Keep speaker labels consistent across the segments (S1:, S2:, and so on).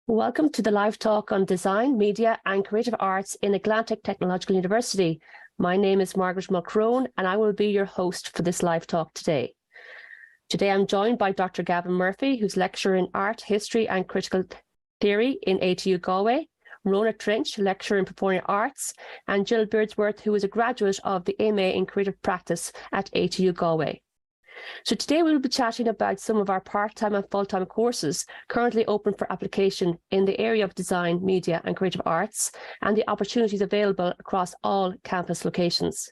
S1: Welcome to the live talk on design, media and creative arts in Atlantic Technological University. My name is Margaret Mulchrone and I will be your host for this live talk today. Today I'm joined by Dr. Gavin Murphy, who's lecturer in art, history and critical theory in ATU Galway, Rhona Trench, lecturer in performing arts, and Jill Beardsworth, who is a graduate of the MA in creative practice at ATU Galway. So today we'll be chatting about some of our part-time and full-time courses currently open for application in the area of design, media and creative arts, and the opportunities available across all campus locations.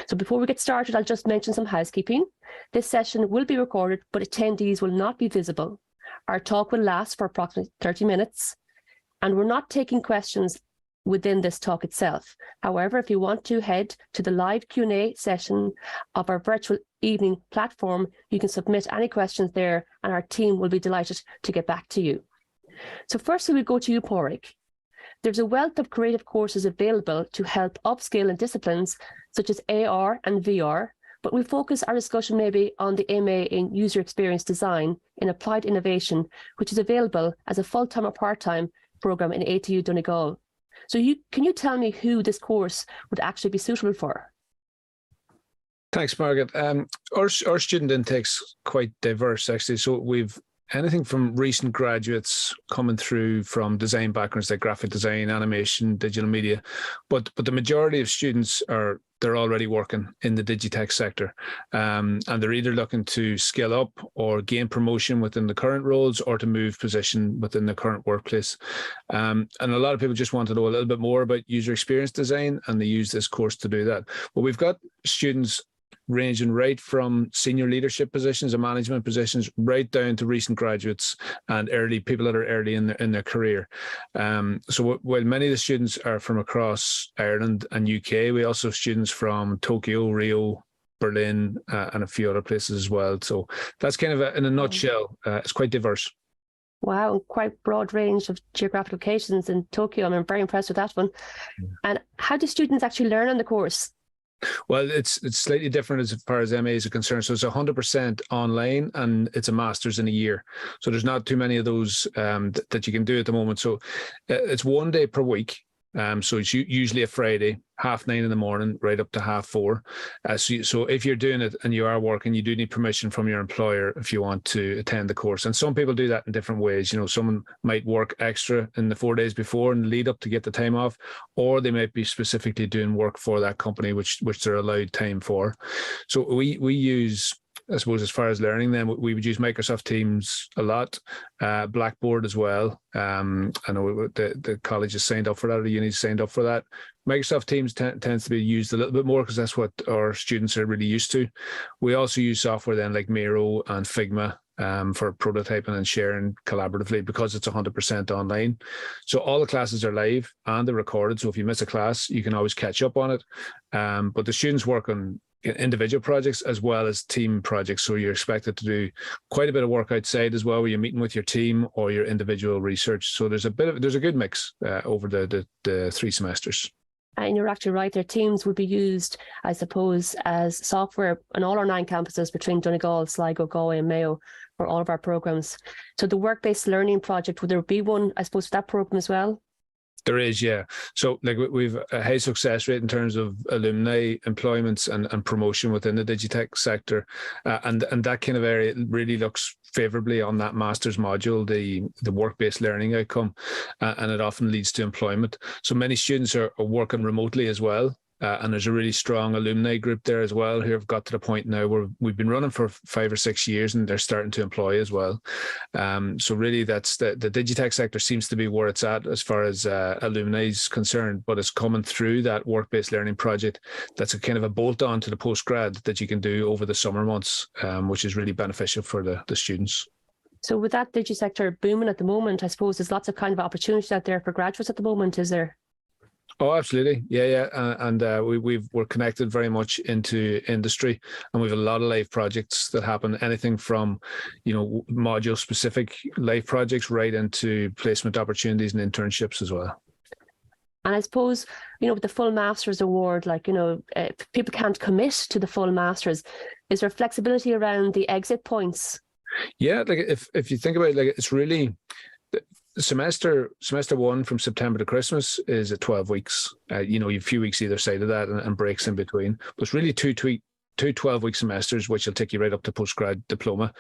S1: So before we get started, I'll just mention some housekeeping. This session will be recorded, but attendees will not be visible. Our talk will last for approximately 30 minutes, and we're not taking questions within this talk itself. However, if you want to head to the live Q&A session of our virtual evening platform, you can submit any questions there and our team will be delighted to get back to you. So firstly, we go to you, Padraic. There's a wealth of creative courses available to help upskill in disciplines such as AR and VR, but we'll focus our discussion maybe on the MA in User Experience Design in Applied Innovation, which is available as a full-time or part-time programme in ATU Donegal. So can you tell me who this course would actually be suitable for?
S2: Thanks, Margaret. Our student intake's quite diverse, actually. So we've anything from recent graduates coming through from design backgrounds like graphic design, animation, digital media, but the majority of students they're already working in the digitech sector, and they're either looking to skill up or gain promotion within the current roles or to move position within the current workplace. And a lot of people just want to know a little bit more about user experience design, and they use this course to do that. But we've got students ranging right from senior leadership positions and management positions right down to recent graduates and people that are early in their career. So while many of the students are from across Ireland and UK, we also have students from Tokyo, Rio, Berlin, and a few other places as well. So that's kind of in a nutshell. It's quite diverse.
S1: Wow, quite broad range of geographic locations in Tokyo. I'm very impressed with that one. And how do students actually learn on the course?
S2: Well, it's slightly different as far as MAs are concerned. So it's 100% online and it's a master's in a year. So there's not too many of those that you can do at the moment. So it's 1 day per week. So it's usually a Friday, 9:30 in the morning, right up to 4:30. So if you're doing it and you are working, you do need permission from your employer if you want to attend the course. And some people do that in different ways. You know, someone might work extra in the 4 days before and lead up to get the time off, or they might be specifically doing work for that company, which they're allowed time for. So we use, I suppose, as far as learning them, we would use Microsoft Teams a lot, Blackboard as well. I know the college has signed up for that, or the uni's signed up for that. Microsoft Teams tends to be used a little bit more because that's what our students are really used to. We also use software then like Miro and Figma for prototyping and sharing collaboratively because it's 100% online. So all the classes are live and they're recorded. So if you miss a class, you can always catch up on it. But the students work on individual projects as well as team projects. So you're expected to do quite a bit of work outside as well, where you're meeting with your team or your individual research. So there's a good mix over the 3 semesters.
S1: And you're actually right, their teams would be used, I suppose, as software on all our 9 campuses between Donegal, Sligo, Galway and Mayo for all of our programs. So the work-based learning project, would there be one, I suppose, for that program as well?
S2: There is, yeah. So like we've a high success rate in terms of alumni employments and promotion within the digitech sector. And that kind of area really looks favorably on that master's module, the work-based learning outcome, and it often leads to employment. So many students are working remotely as well. And there's a really strong alumni group there as well who have got to the point now where we've been running for 5 or 6 years and they're starting to employ as well. So really that's the digitech sector seems to be where it's at as far as alumni is concerned, but it's coming through that work-based learning project. That's a kind of a bolt-on to the postgrad that you can do over the summer months, which is really beneficial for the students.
S1: So with that sector booming at the moment, I suppose there's lots of kind of opportunities out there for graduates at the moment, is there?
S2: Oh, absolutely. Yeah. And we're connected very much into industry, and we have a lot of live projects that happen, anything from, module specific live projects right into placement opportunities and internships as well.
S1: And I suppose, with the full master's award, people can't commit to the full master's. Is there flexibility around the exit points?
S2: Yeah, like if you think about it, like it's really semester one from September to Christmas is at 12 weeks. You have a few weeks either side of that and breaks in between. But it's really two 12-week semesters, which will take you right up to postgrad diploma.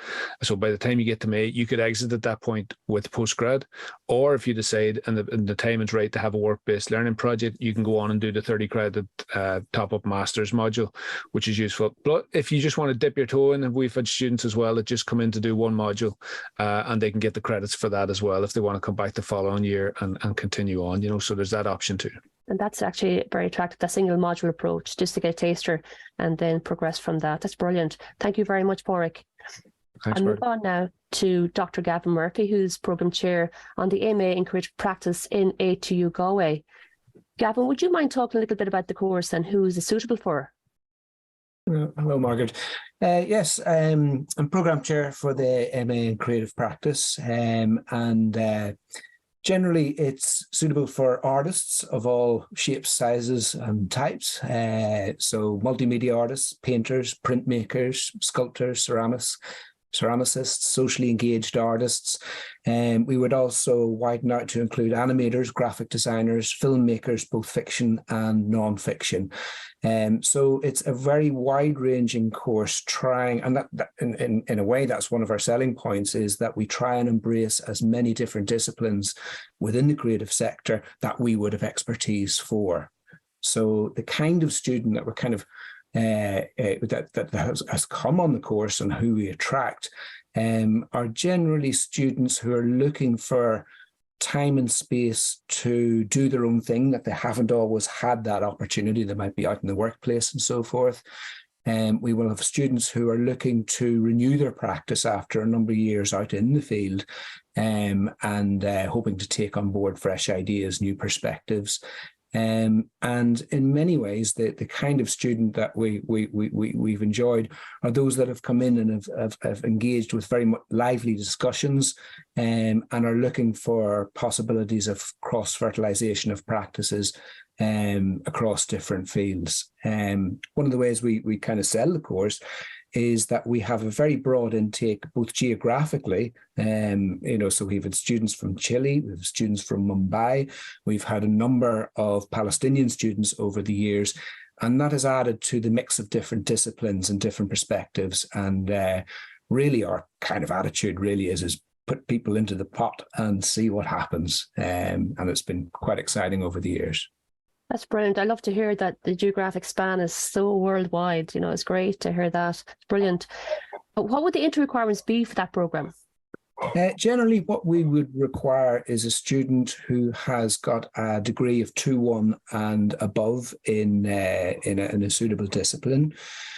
S2: So by the time you get to May, you could exit at that point with postgrad, or if you decide and the time is right to have a work-based learning project, you can go on and do the 30-credit top-up master's module, which is useful. But if you just want to dip your toe in, and we've had students as well that just come in to do one module, and they can get the credits for that as well if they want to come back the following year and continue on. So there's that option too.
S1: And that's actually very attractive, the single module approach, just to get a taster and then progress from that. That's brilliant. Thank you very much, Padraic. I'll move on now to Dr. Gavin Murphy, who's Programme Chair on the MA in Creative Practice in ATU Galway. Gavin, would you mind talking a little bit about the course and who is it suitable for?
S3: Hello, Margaret. Yes, I'm Programme Chair for the MA in Creative Practice, and generally, it's suitable for artists of all shapes, sizes, and types. So multimedia artists, painters, printmakers, sculptors, ceramicists, socially engaged artists. We would also widen out to include animators, graphic designers, filmmakers, both fiction and non-fiction. So it's a very wide-ranging course, and that in a way, that's one of our selling points, is that we try and embrace as many different disciplines within the creative sector that we would have expertise for. So the kind of student that we're kind of that has come on the course and who we attract are generally students who are looking for time and space to do their own thing, that they haven't always had that opportunity. They might be out in the workplace and so forth. We will have students who are looking to renew their practice after a number of years out in the field, and hoping to take on board fresh ideas, new perspectives. And in many ways, the kind of student that we've enjoyed are those that have come in and have engaged with very much lively discussions, and are looking for possibilities of cross-fertilization of practices across different fields. One of the ways we kind of sell the course is that we have a very broad intake, both geographically, so we've had students from Chile, we've had students from Mumbai, we've had a number of Palestinian students over the years, and that has added to the mix of different disciplines and different perspectives. And really our kind of attitude really is put people into the pot and see what happens. And it's been quite exciting over the years.
S1: That's brilliant. I love to hear that the geographic span is so worldwide. It's great to hear that. It's brilliant. But what would the entry requirements be for that programme?
S3: Generally, what we would require is a student who has got a degree of 2-1 and above in a suitable discipline.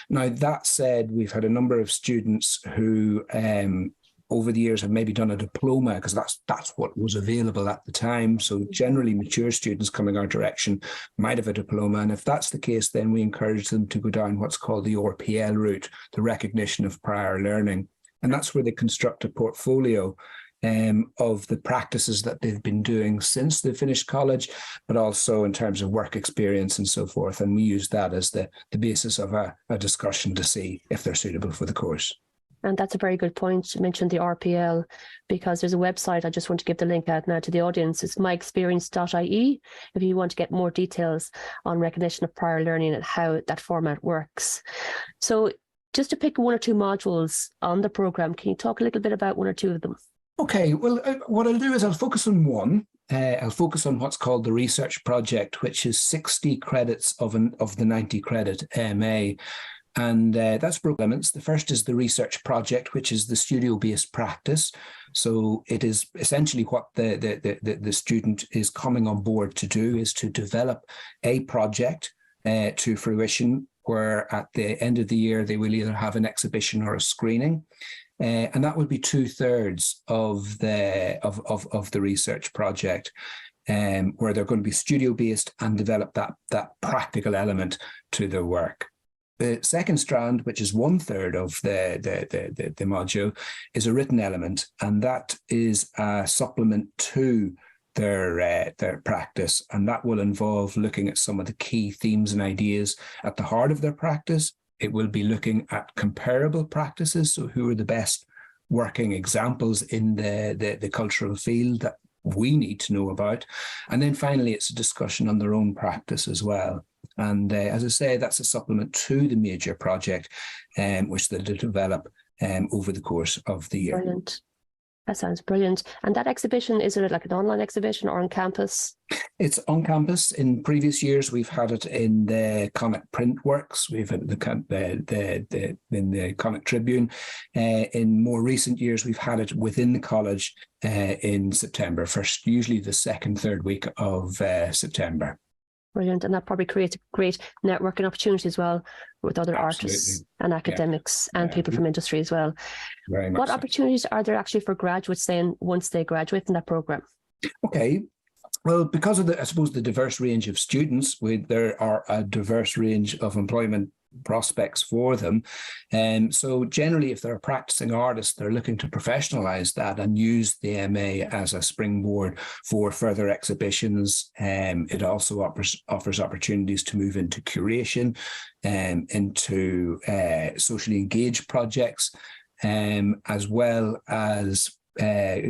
S3: Now, that said, we've had a number of students who over the years have maybe done a diploma, because that's what was available at the time. So generally mature students coming our direction might have a diploma. And if that's the case, then we encourage them to go down what's called the RPL route, the recognition of prior learning. And that's where they construct a portfolio of the practices that they've been doing since they finished college, but also in terms of work experience and so forth. And we use that as the basis of a discussion to see if they're suitable for the course.
S1: And that's a very good point. You mentioned the RPL, because there's a website. I just want to give the link out now to the audience. It's myexperience.ie if you want to get more details on recognition of prior learning and how that format works. So just to pick one or two modules on the programme, can you talk a little bit about one or two of them?
S3: Okay, well, what I'll do is I'll focus on one. I'll focus on what's called the research project, which is 60 credits of the 90 credit MA. And that's broken elements. The first is the research project, which is the studio-based practice. So it is essentially what the student is coming on board to do, is to develop a project to fruition, where at the end of the year they will either have an exhibition or a screening. And that would be 2/3 of the research project, where they're going to be studio-based and develop that practical element to their work. The second strand, which is 1/3 of the module, is a written element, and that is a supplement to their practice, and that will involve looking at some of the key themes and ideas at the heart of their practice. It will be looking at comparable practices, so who are the best working examples in the cultural field that we need to know about. And then finally, it's a discussion on their own practice as well. And as I say, that's a supplement to the major project, which they'll develop over the course of the year.
S1: Brilliant. That sounds brilliant. And that exhibition, is it like an online exhibition or on campus?
S3: It's on campus. In previous years, we've had it in the Connacht Print Works. We've had in the Connacht Tribune. In more recent years, we've had it within the college in September, usually the second, third week of September.
S1: Brilliant. And that probably creates a great networking opportunity as well with other
S3: Absolutely.
S1: artists and academics and people from industry as well.
S3: Very much
S1: What
S3: so.
S1: opportunities are there actually for graduates then once they graduate in that programme?
S3: Okay. Well, because of I suppose the diverse range of students, there are a diverse range of employment prospects for them. So generally, if they're a practicing artist, they're looking to professionalize that and use the MA as a springboard for further exhibitions. It also offers opportunities to move into curation, into socially engaged projects, as well as a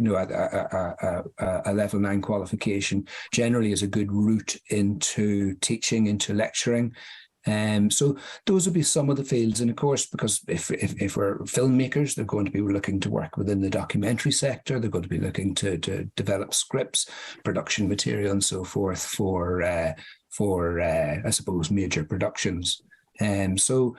S3: level 9 qualification generally is a good route into teaching, into lecturing. So those would be some of the fields. And of course, because if we're filmmakers, they're going to be looking to work within the documentary sector. They're going to be looking to develop scripts, production material, and so forth for I suppose major productions. So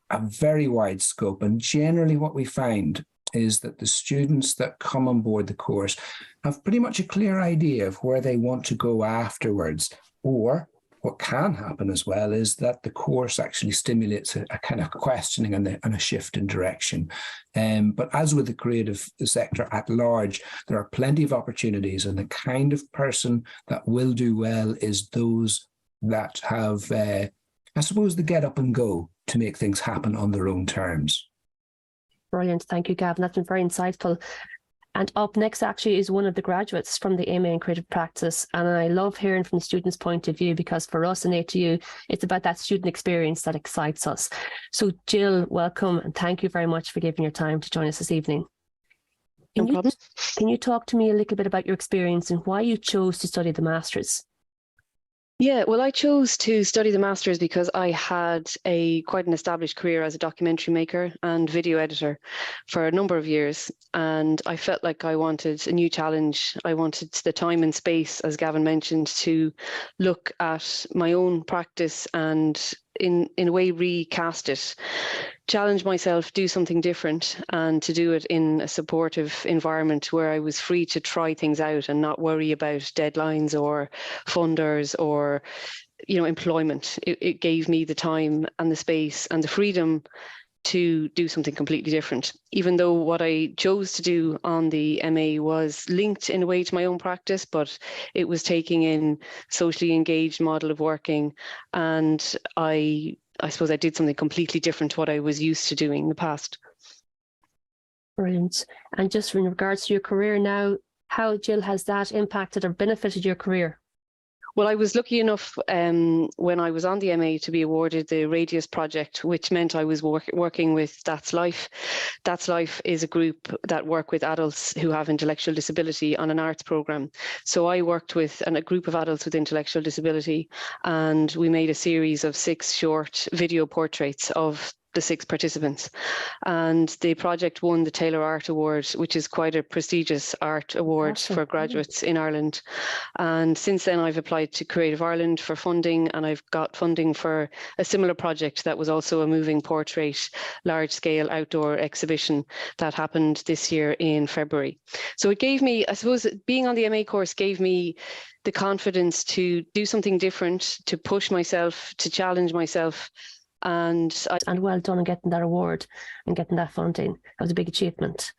S3: a very wide scope. And generally, what we find is that the students that come on board the course have pretty much a clear idea of where they want to go afterwards. Or what can happen as well is that the course actually stimulates a kind of questioning and a shift in direction. But as with the creative sector at large, there are plenty of opportunities, and the kind of person that will do well is those that have, I suppose, the get up and go to make things happen on their own terms.
S1: Brilliant. Thank you, Gavin. That's been very insightful. And up next actually is one of the graduates from the MA in Creative Practice. And I love hearing from the student's point of view, because for us in ATU, it's about that student experience that excites us. So Jill, welcome, and thank you very much for giving your time to join us this evening.
S4: No problem.
S1: Can you talk to me a little bit about your experience and why you chose to study the Masters?
S4: Yeah, well, I chose to study the Masters because I had quite an established career as a documentary maker and video editor for a number of years. And I felt like I wanted a new challenge. I wanted the time and space, as Gavin mentioned, to look at my own practice and in a way recast it, challenge myself, do something different, and to do it in a supportive environment where I was free to try things out and not worry about deadlines or funders or, employment. It gave me the time and the space and the freedom to do something completely different, even though what I chose to do on the MA was linked in a way to my own practice, but it was taking in socially engaged model of working. And I suppose I did something completely different to what I was used to doing in the past.
S1: Brilliant. And just in regards to your career now, how, Jill, has that impacted or benefited your career?
S4: Well, I was lucky enough when I was on the MA to be awarded the Radius project, which meant I was working with That's Life. That's Life is a group that work with adults who have intellectual disability on an arts programme. So I worked with a group of adults with intellectual disability, and we made a series of 6 short video portraits of the 6 participants, and the project won the Taylor Art Award, which is quite a prestigious art award for graduates in Ireland. And since then I've applied to Creative Ireland for funding, and I've got funding for a similar project that was also a moving portrait large scale outdoor exhibition that happened this year in February. So it gave me, I suppose, being on the MA course gave me the confidence to do something different, to push myself, to challenge myself. And
S1: well done on getting that award and getting that funding. That was a big achievement.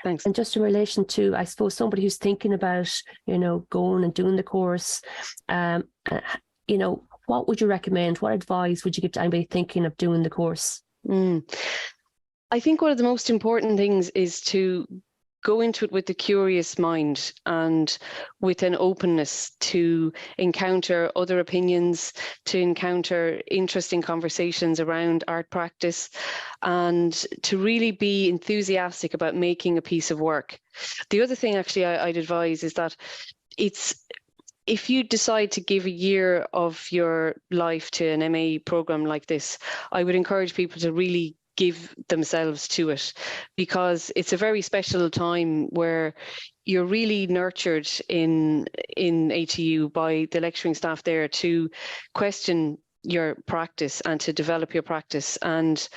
S4: Thanks.
S1: And just in relation to, I suppose, somebody who's thinking about, going and doing the course, what would you recommend? What advice would you give to anybody thinking of doing the course?
S4: I think one of the most important things is to go into it with a curious mind and with an openness to encounter other opinions, to encounter interesting conversations around art practice, and to really be enthusiastic about making a piece of work. The other thing actually I'd advise is that if you decide to give a year of your life to an MA program like this, I would encourage people to really give themselves to it, because it's a very special time where you're really nurtured in ATU by the lecturing staff there to question your practice and to develop your practice. And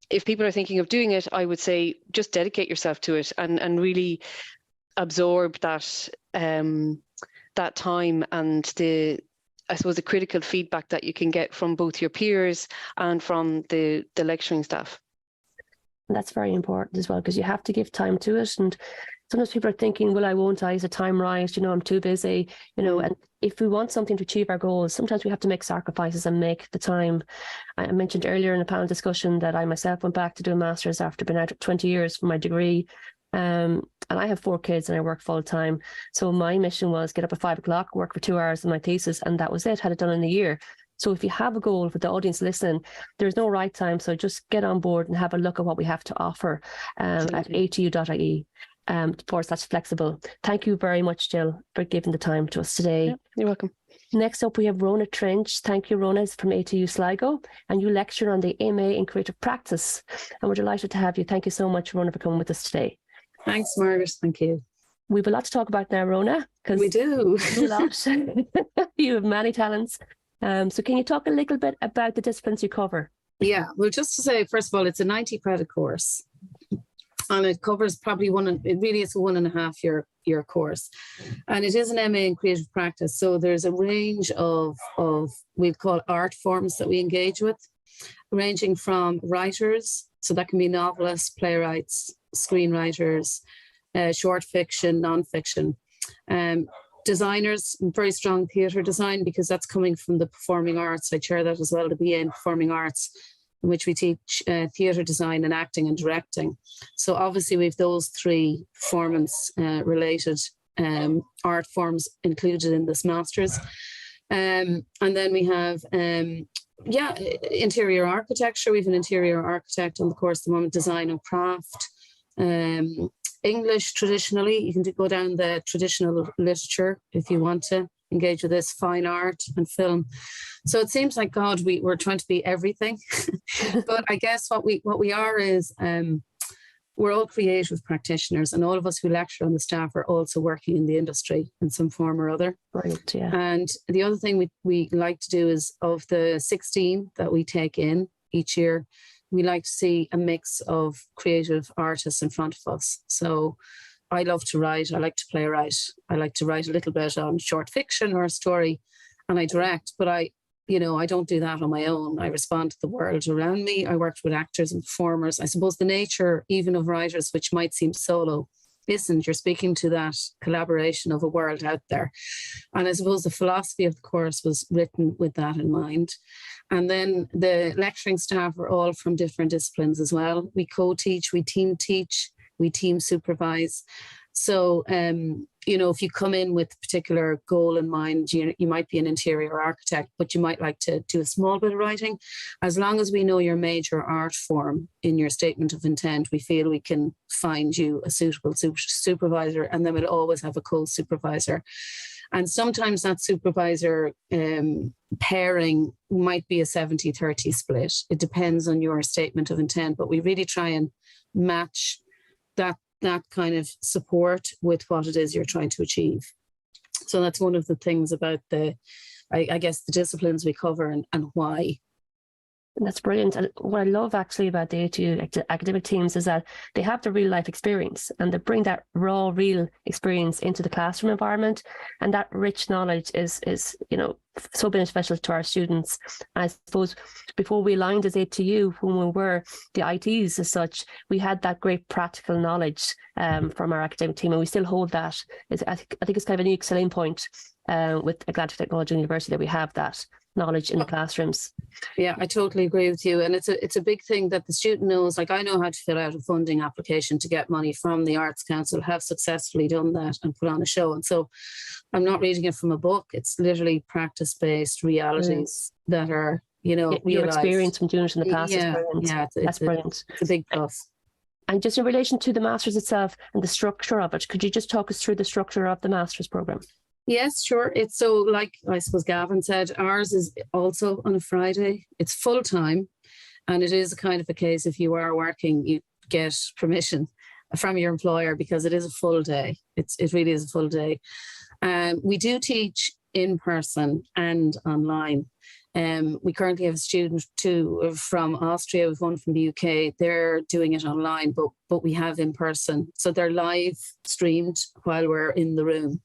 S4: if people are thinking of doing it, I would say just dedicate yourself to it and really absorb that that time and the critical feedback that you can get from both your peers and from the lecturing staff.
S1: And that's very important as well, because you have to give time to it. And sometimes people are thinking, well, I won't, is the time right? You know, I'm too busy, you know, and if we want something to achieve our goals, sometimes we have to make sacrifices and make the time. I mentioned earlier in a panel discussion that I myself went back to do a master's after being out 20 years for my degree. And I have 4 kids and I work full time. So my mission was get up at 5 o'clock, work for 2 hours on my thesis, and that was it. Had it done in a year. So if you have a goal for the audience listening, there's no right time. So just get on board and have a look at what we have to offer at atu.ie. /flexible. Thank you very much, Jill, for giving the time to us today.
S4: Yeah, you're welcome.
S1: Next up, we have Rhona Trench. Thank you, Rhona, is from ATU Sligo, and you lecture on the MA in Creative Practice. And we're delighted to have you. Thank you so much, Rhona, for coming with us today.
S5: Thanks, Margaret. Thank you.
S1: We have a lot to talk about now, Rhona, because
S5: we do.
S1: A lot. You have many talents. So can you talk a little bit about the disciplines you cover?
S5: Yeah, well, just to say, first of all, it's a 90 credit course. And it covers probably it really is a 1.5 year course. And it is an MA in creative practice. So there's a range of we'd call art forms that we engage with, ranging from writers, so that can be novelists, playwrights, screenwriters, short fiction, non-fiction, designers, very strong theatre design, because that's coming from the performing arts. I chair that as well, the BA in performing arts, in which we teach theatre design and acting and directing. So obviously we have those 3 performance related art forms included in this master's. And then we have interior architecture. We have an interior architect on the course at the moment, design and craft. English, traditionally, you can go down the traditional literature if you want to engage with this, fine art and film. So it seems like, God, we're trying to be everything. But I guess what we are is we're all creative practitioners, and all of us who lecture on the staff are also working in the industry in some form or other.
S1: Right, yeah.
S5: And the other thing we like to do is, of the 16 that we take in each year, we like to see a mix of creative artists in front of us. So I love to write. I like to playwright. I like to write a little bit on short fiction or a story, and I direct. But I don't do that on my own. I respond to the world around me. I worked with actors and performers. I suppose the nature even of writers, which might seem solo, isn't. You're speaking to that collaboration of a world out there. And I suppose the philosophy of the course was written with that in mind. And then the lecturing staff are all from different disciplines as well. We co-teach, we team supervise. So, if you come in with a particular goal in mind, you might be an interior architect, but you might like to do a small bit of writing. As long as we know your major art form in your statement of intent, we feel we can find you a suitable supervisor, and then we'll always have a co-supervisor. And sometimes that supervisor pairing might be a 70-30 split. It depends on your statement of intent, but we really try and match that kind of support with what it is you're trying to achieve. So that's one of the things about I guess the disciplines we cover and why.
S1: That's brilliant. And what I love actually about the ATU academic teams is that they have the real life experience, and they bring that raw, real experience into the classroom environment. And that rich knowledge is so beneficial to our students. I suppose before we aligned as ATU, when we were the ITs as such, we had that great practical knowledge from our academic team, and we still hold that. I think it's kind of a unique selling point with Atlantic Technological University that we have that knowledge in the classrooms.
S5: Yeah, I totally agree with you. And it's a big thing that the student knows. Like, I know how to fill out a funding application to get money from the Arts Council, have successfully done that and put on a show. And so I'm not reading it from a book. It's literally practice-based realities that are,
S1: your experience from doing it in the past is brilliant.
S5: Yeah,
S1: that's brilliant.
S5: It's a big plus.
S1: And just in relation to the Masters itself and the structure of it, could you just talk us through the structure of the Masters programme?
S5: Yes, sure. It's so, like I suppose Gavin said, ours is also on a Friday. It's full time, and it is a kind of a case, if you are working, you get permission from your employer because it is a full day. It really is a full day. We do teach in person and online. We currently have a student from Austria, we've one from the UK. They're doing it online, but we have in person. So they're live streamed while we're in the room.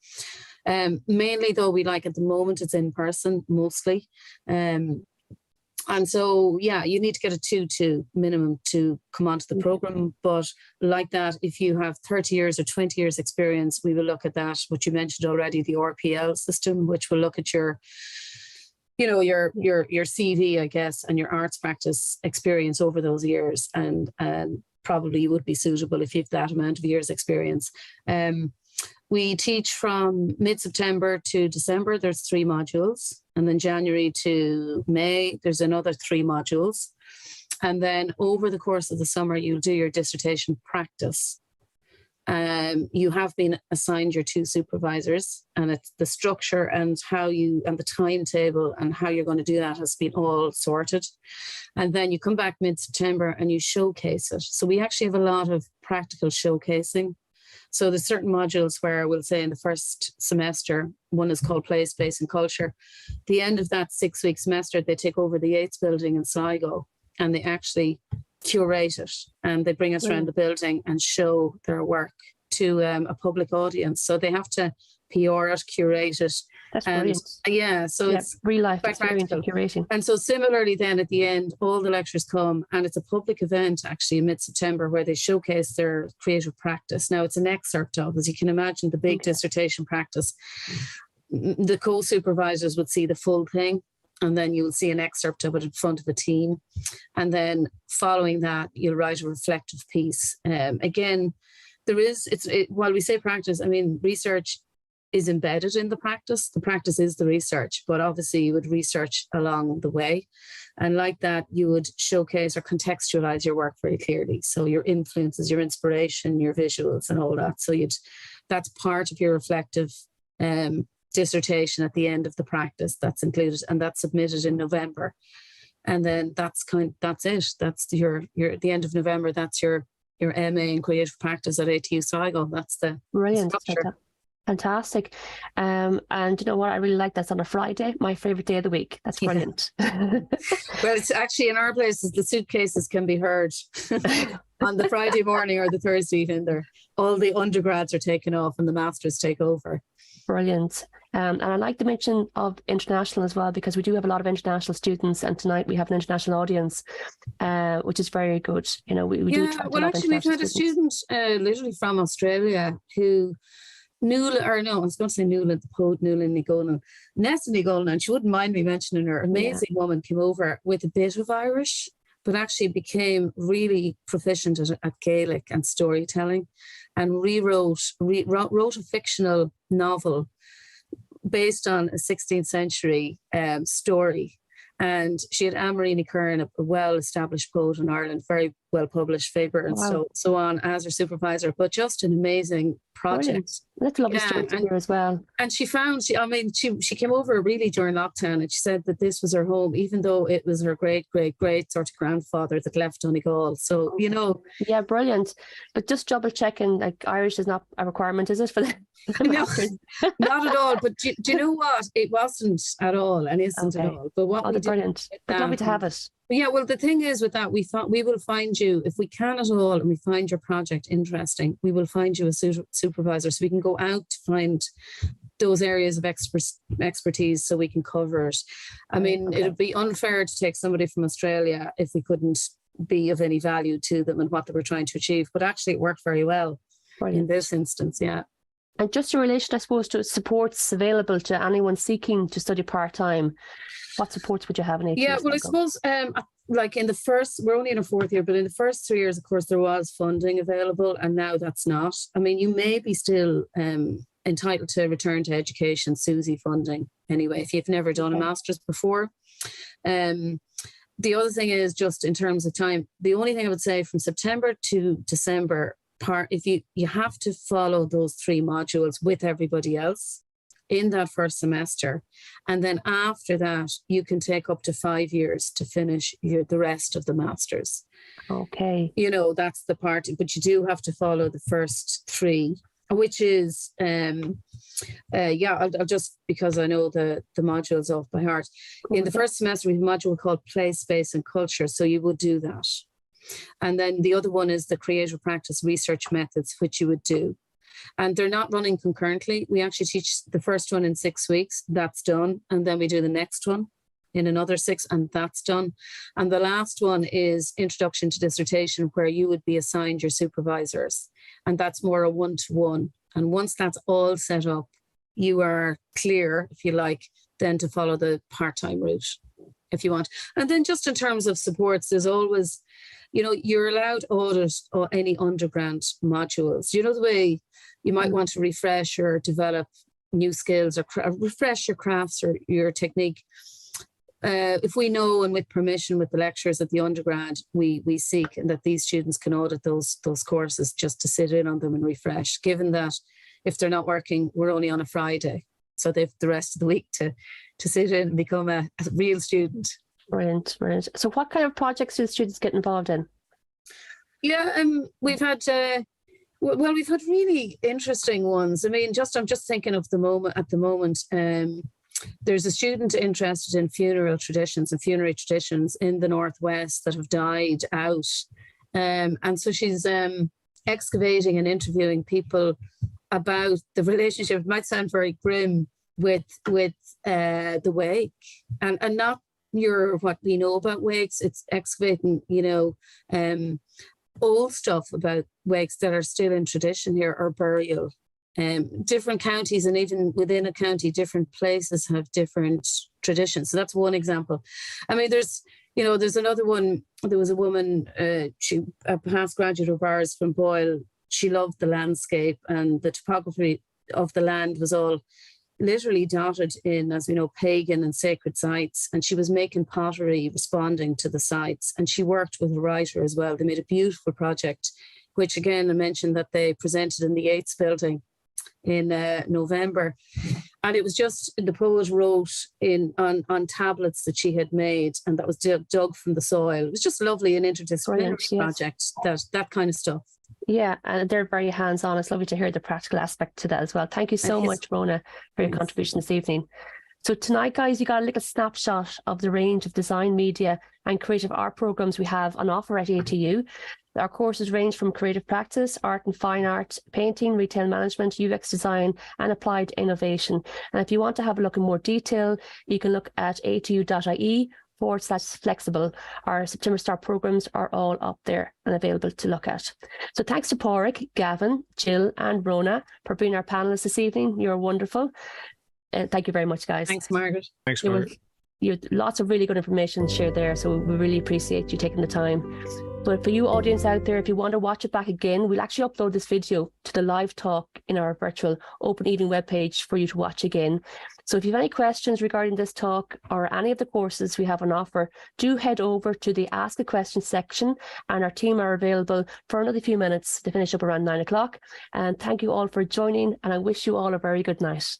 S5: Mainly though, we like at the moment it's in person mostly. And so, yeah, you need to get a 2-2 minimum to come onto the program. But like that, if you have 30 years or 20 years experience, we will look at that, what you mentioned already, the RPL system, which will look at your CV, I guess, and your arts practice experience over those years. And probably you would be suitable if you have that amount of years experience. We teach from mid-September to December, there's 3 modules. And then January to May, there's another 3 modules. And then over the course of the summer, you'll do your dissertation practice. You have been assigned your 2 supervisors, and it's the structure and the timetable and how you're going to do that has been all sorted. And then you come back mid-September and you showcase it. So we actually have a lot of practical showcasing. So there's certain modules where we'll say in the first semester, one is called Play, Space and Culture. The end of that 6-week semester, they take over the Yates building in Sligo and they actually curate it, and they bring us around the building and show their work to a public audience. So they have to PR it, curate it.
S1: That's brilliant.
S5: Yeah, so it's
S1: real life experience of curating.
S5: And so similarly then at the end, all the lecturers come, and it's a public event actually in mid-September where they showcase their creative practice. Now it's an excerpt of, as you can imagine, the big dissertation practice. The co-supervisors would see the full thing, and then you'll see an excerpt of it in front of a team. And then following that, you'll write a reflective piece. Again, while we say practice, I mean, research is embedded in the practice. The practice is the research, but obviously you would research along the way. And like that, you would showcase or contextualize your work very clearly. So your influences, your inspiration, your visuals and all that. So that's part of your reflective dissertation at the end of the practice that's included, and that's submitted in November. And then that's it. That's the end of November. That's your MA in creative practice at ATU Sligo. That's the
S1: brilliant
S5: structure.
S1: Fantastic. And you know what? I really like that's on a Friday, my favorite day of the week. That's brilliant.
S5: Well, it's actually in our places, the suitcases can be heard on the Friday morning or the Thursday evening. All the undergrads are taken off and the masters take over.
S1: Brilliant. And I like the mention of international as well, because we do have a lot of international students, and tonight we have an international audience, which is very good. You know, we do attract a lot of international
S5: we've had a student literally from Australia who the poet Nuala Nigolan, Nessa Nigolan, and she wouldn't mind me mentioning her. Amazing woman, came over with a bit of Irish, but actually became really proficient at Gaelic and storytelling, and wrote a fictional novel based on a 16th century story. And she had Anne-Marie Kern, a well-established poet in Ireland, very well-published, Faber and so on, as her supervisor, but just an amazing project. Brilliant.
S1: That's a lovely story to hear as well.
S5: And she came over really during lockdown, and she said that this was her home, even though it was her great sort of grandfather that left Donegal. So, you know. Yeah,
S1: brilliant. But just double checking, like Irish is not a requirement, is it, for the
S5: no, not at all. But do you know what? It wasn't at all and isn't at all. But what we did,
S1: brilliant. But lovely to have it.
S5: Yeah, well, the thing is with that, we thought we will find you, if we can at all, and we find your project interesting, we will find you a supervisor, so we can go out to find those areas of expertise so we can cover it. I mean, it would be unfair to take somebody from Australia if we couldn't be of any value to them and what they were trying to achieve. But actually it worked very well in this instance, yeah.
S1: And just in relation, I suppose, to supports available to anyone seeking to study part-time, what supports would you have in ATU?
S5: Yeah, well, I suppose, like in the first, we're only in our 4th year, but in the first 3 years, of course, there was funding available, and now that's not. I mean, you may be still entitled to return to education, SUSI funding, anyway, if you've never done a master's before. The other thing is just in terms of time, the only thing I would say from September to December, if you have to follow those 3 modules with everybody else. in that first semester. And then after that, you can take up to 5 years to finish the rest of the masters.
S1: Okay.
S5: You know, that's the part, but you do have to follow the first 3, which is, I'll just, because I know the modules off by heart. In the first semester, we have a module called Place, Space and Culture. So you would do that. And then the other one is the creative practice research methods, which you would do. And they're not running concurrently. We actually teach the first one in 6 weeks. That's done. And then we do the next one in another 6, and that's done. And the last one is Introduction to Dissertation, where you would be assigned your supervisors. And that's more a one-to-one. And once that's all set up, you are clear, if you like, then to follow the part-time route, if you want. And then just in terms of supports, there's always, you know, you're allowed audit or any undergrad modules. You know, the way you might want to refresh or develop new skills or refresh your crafts or your technique. If we know, and with permission with the lecturers at the undergrad, we seek that these students can audit those courses just to sit in on them and refresh, given that if they're not working, we're only on a Friday. So they've the rest of the week to sit in and become a real student.
S1: Brilliant, brilliant. So what kind of projects do the students get involved in?
S5: Yeah, we've had we've had really interesting ones. I mean, I'm just thinking of at the moment. There's a student interested in funeral traditions and funerary traditions in the Northwest that have died out. And so she's excavating and interviewing people about the relationship. It might sound very grim with the wake, and not what we know about wakes. It's excavating, you know, old stuff about wakes that are still in tradition here, or burial. Different counties, and even within a county, different places have different traditions. So that's one example. I mean, there's another one. There was a woman, she a past graduate of ours from Boyle. She loved the landscape, and the topography of the land was all literally dotted in, as we know, pagan and sacred sites. And she was making pottery responding to the sites. And she worked with a writer as well. They made a beautiful project, which again, I mentioned that they presented in the Yates building in November. And it was just, the poet wrote on tablets that she had made, and that was dug from the soil. It was just lovely, an interdisciplinary project, that kind of stuff.
S1: Yeah, and they're very hands-on. It's lovely to hear the practical aspect to that as well. Thank you so much, Rhona, for your contribution this evening. So tonight, guys, you got a little snapshot of the range of design, media and creative art programs we have on offer at ATU. Our courses range from creative practice, art and fine art, painting, retail management, UX design and applied innovation. And if you want to have a look in more detail, you can look at atu.ie/flexible. Our September start programs are all up there and available to look at. So thanks to Padraic, Gavin, Jill and Rhona for being our panelists this evening. You're wonderful. Thank you very much, guys.
S5: Thanks, Margaret.
S2: Thanks, Margaret.
S1: You had lots of really good information shared there, so we really appreciate you taking the time. But for you audience out there, if you want to watch it back again, we'll actually upload this video to the live talk in our virtual Open Evening webpage for you to watch again. So if you have any questions regarding this talk or any of the courses we have on offer, do head over to the Ask a Question section, and our team are available for another few minutes to finish up around 9 o'clock. And thank you all for joining, and I wish you all a very good night.